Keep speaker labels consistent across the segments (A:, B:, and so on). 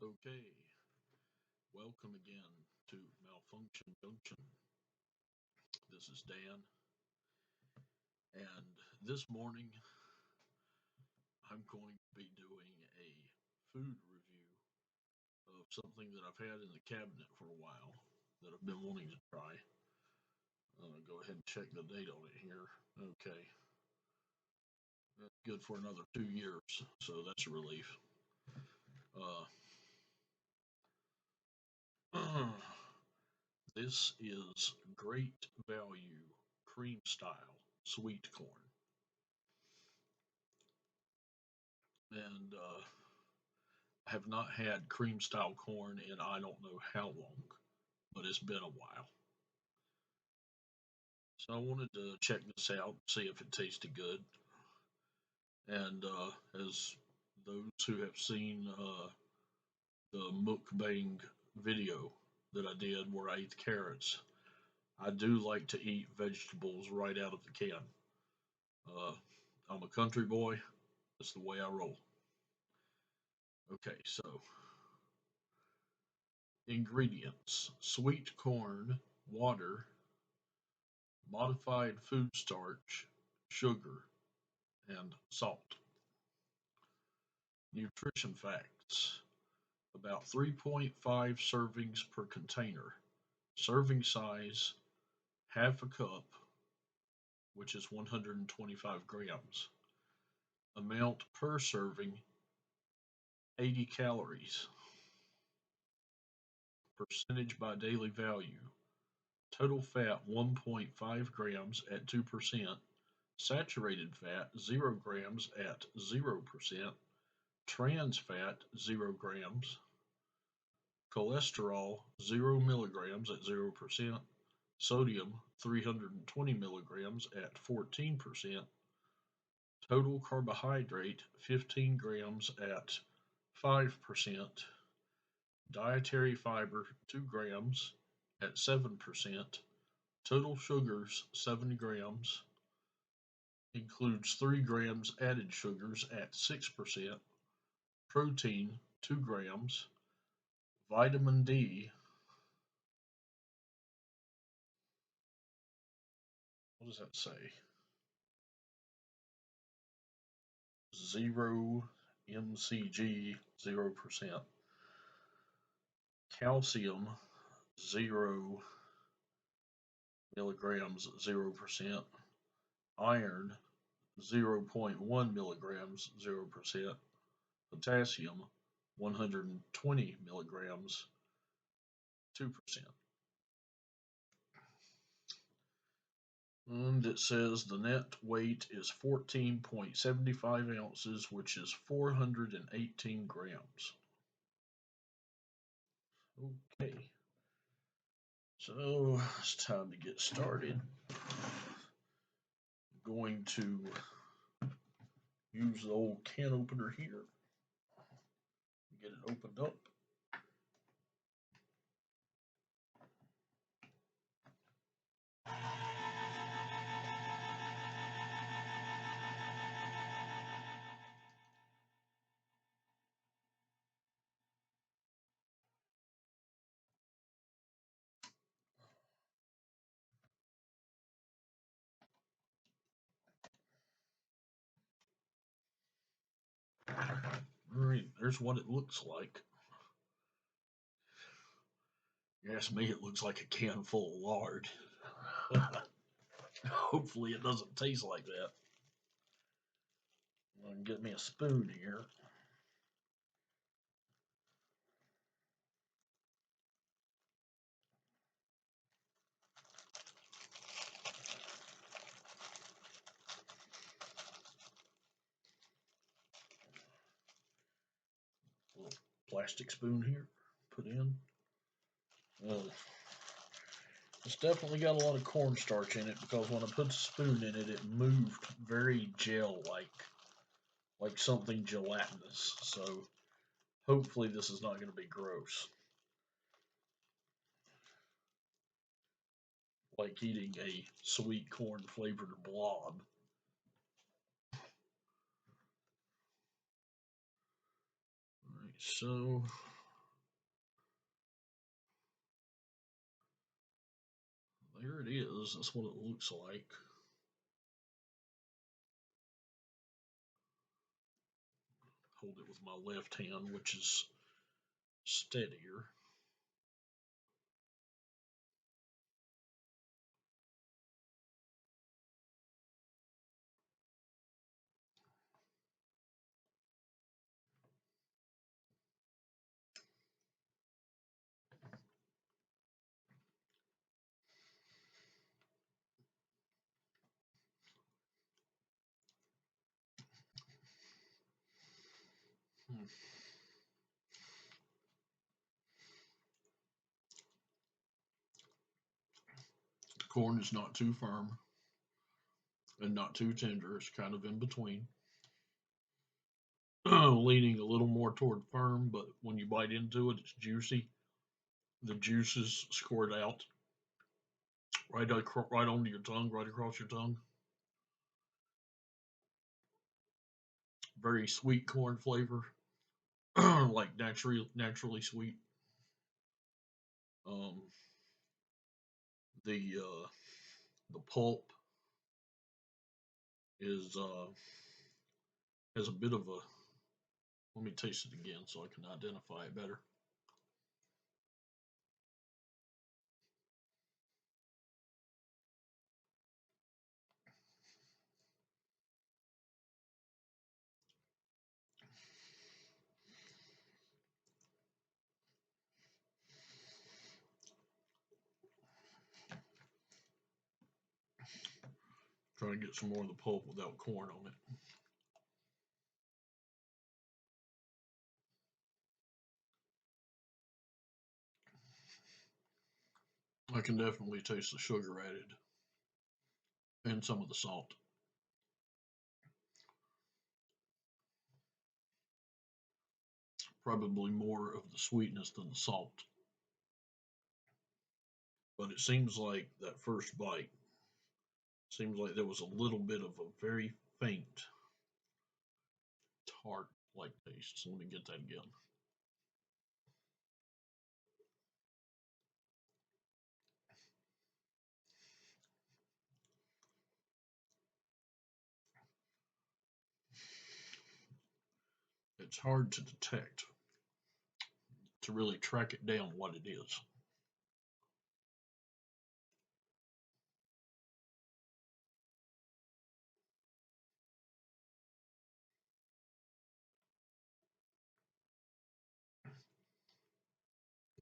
A: Okay, welcome again to Malfunction Junction. This is Dan, and this morning I'm going to be doing a food review of something that I've had in the cabinet for a while that I've been wanting to try. Go ahead and check the date on it here. Okay, that's good for another 2 years, so that's a relief. This is great value cream style sweet corn. And I have not had cream style corn in I don't know how long, but it's been a while. So I wanted to check this out, see if it tasted good. And as those who have seen the mukbang video that I did where I ate the carrots, I do like to eat vegetables right out of the can. Uh, I'm a country boy. That's the way I roll. Okay, so ingredients: sweet corn, water, modified food starch, sugar, and salt. Nutrition facts: about 3.5 servings per container. Serving size: half a cup, which is 125 grams. Amount per serving: 80 calories. Percentage by daily value: total fat 1.5 grams at 2%, saturated fat 0 grams at 0%, trans fat 0 grams, cholesterol 0 milligrams at 0%, sodium 320 milligrams at 14%, total carbohydrate 15 grams at 5%, dietary fiber 2 grams at 7%, total sugars 7 grams, includes 3 grams added sugars at 6%, protein 2 grams, vitamin D, what does that say? 0 mcg, 0%. Calcium 0 milligrams, 0%. Iron 0.1 milligrams, 0%. Potassium 120 milligrams, 2%. And it says the net weight is 14.75 ounces, which is 418 grams. Okay, so it's time to get started. I'm going to use the old can opener here, get it opened up. Alright, there's what it looks like. You ask me, it looks like a can full of lard. Hopefully it doesn't taste like that. I'm going to get me a spoon here. A little plastic spoon here, put in. It's definitely got a lot of cornstarch in it because when I put the spoon in it, it moved very gel-like, like something gelatinous. So hopefully this is not going to be gross, like eating a sweet corn flavored blob. Alright, so here it is. That's what it looks like. Hold it with my left hand, which is steadier. Hmm. The corn is not too firm and not too tender. It's kind of in between. Leaning a little more toward firm, but when you bite into it, it's juicy. The juices squirt out right onto your tongue, right across your tongue. Very sweet corn flavor, like naturally sweet. Um, the pulp is has a bit of a. Let me taste it again so I can identify it better. Try to get some more of the pulp without corn on it. I can definitely taste the sugar added and some of the salt. Probably more of the sweetness than the salt. But it seems like that first bite seems like there was a little bit of a very faint tart like taste. So let me get that again. It's hard to detect, to really track it down what it is.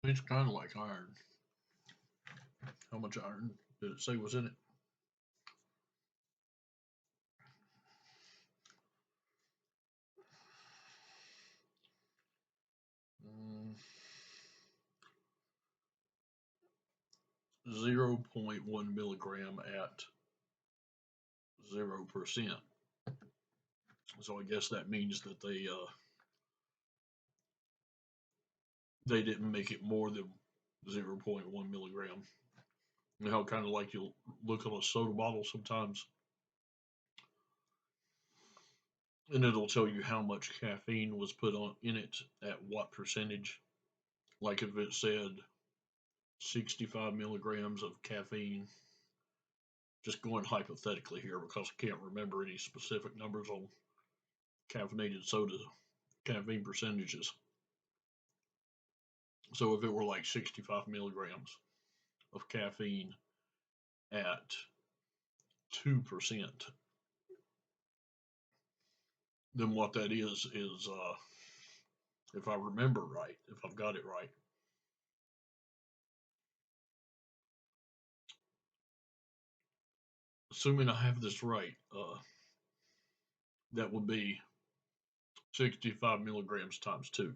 A: It's kind of like iron. How much iron did it say was in it? 0.1 milligram at 0%. So I guess that means that they didn't make it more than 0.1 milligram. You know, kind of like you'll look at a soda bottle sometimes, and it'll tell you how much caffeine was put on in it at what percentage. Like if it said 65 milligrams of caffeine, just going hypothetically here because I can't remember any specific numbers on caffeinated soda caffeine percentages. So if it were like 65 milligrams of caffeine at 2%, then what that is, if I remember right, if I've got it right, assuming I have this right, that would be 65 milligrams times 2.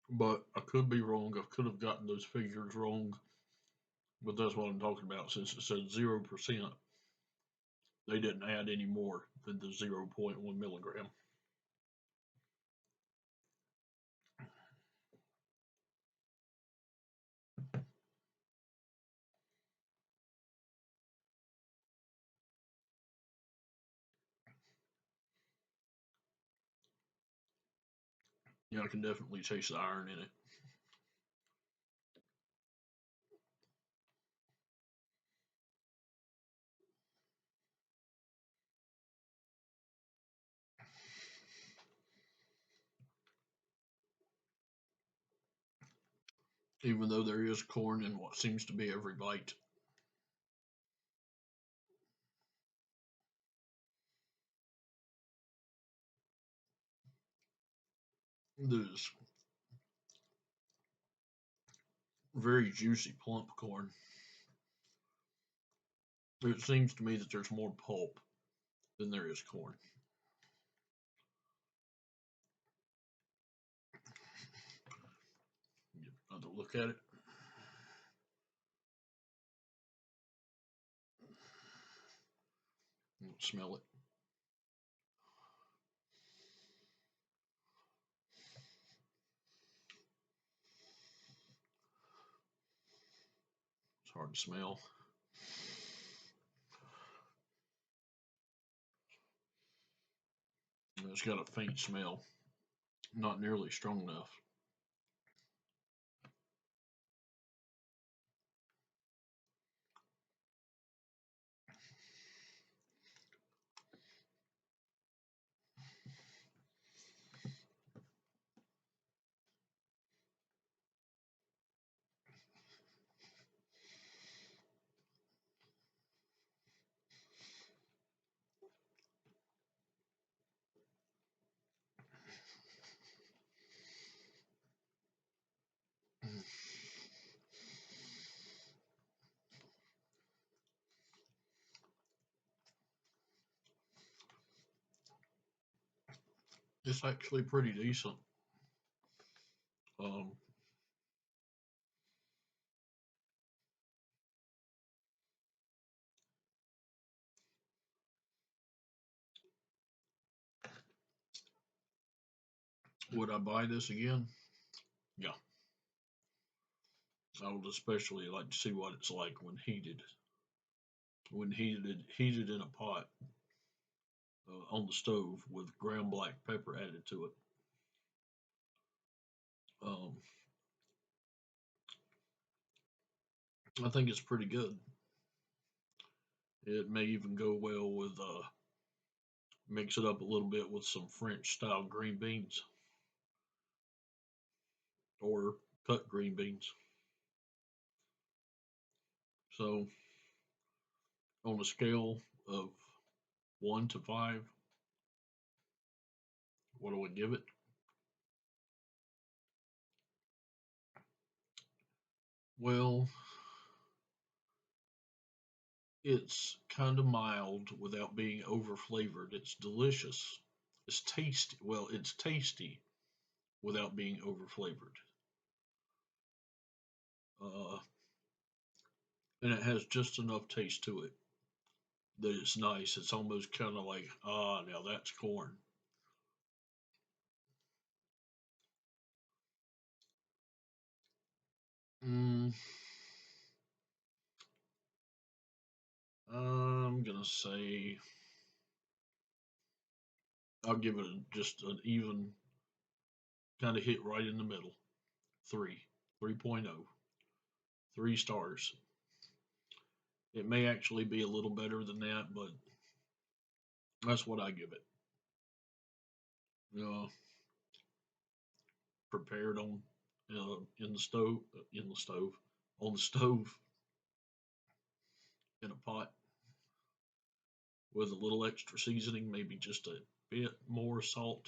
A: But I could be wrong. I could have gotten those figures wrong, but that's what I'm talking about. Since it said 0%, they didn't add any more than the 0.1 milligram. Yeah, I can definitely taste the iron in it. even though there is corn in what seems to be every bite. There's very juicy, plump corn. It seems to me that there's more pulp than there is corn. Get another look at it. Smell it. It's hard to smell. It's got a faint smell, not nearly strong enough. It's actually pretty decent. Um, would I buy this again? Yeah. I would especially like to see what it's like when heated. When heated in a pot on the stove with ground black pepper added to it. Um, I think it's pretty good. It may even go well with mix it up a little bit with some French style green beans or cut green beans. So on a scale of 1 to 5, what do I give it? Well, it's kind of mild without being over flavored. It's delicious. It's tasty. Well, it's tasty without being over flavored. Uh, and it has just enough taste to it that it's nice. It's almost kind of like, now that's corn. Mm, I'm gonna say I'll give it just an even kind of hit right in the middle. 3, 3.0, 3 stars. It may actually be a little better than that, but that's what I give it. Uh, Prepared on in the stove, on the stove in a pot with a little extra seasoning, maybe just a bit more salt,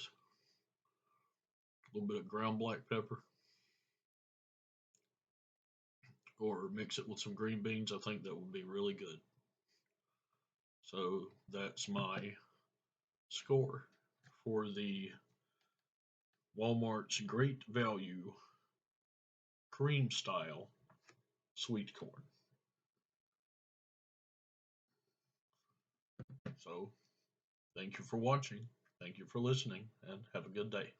A: a little bit of ground black pepper, or mix it with some green beans. I think that would be really good. So that's my score for the Walmart's Great Value cream style sweet corn. So thank you for watching. Thank you for listening, and have a good day.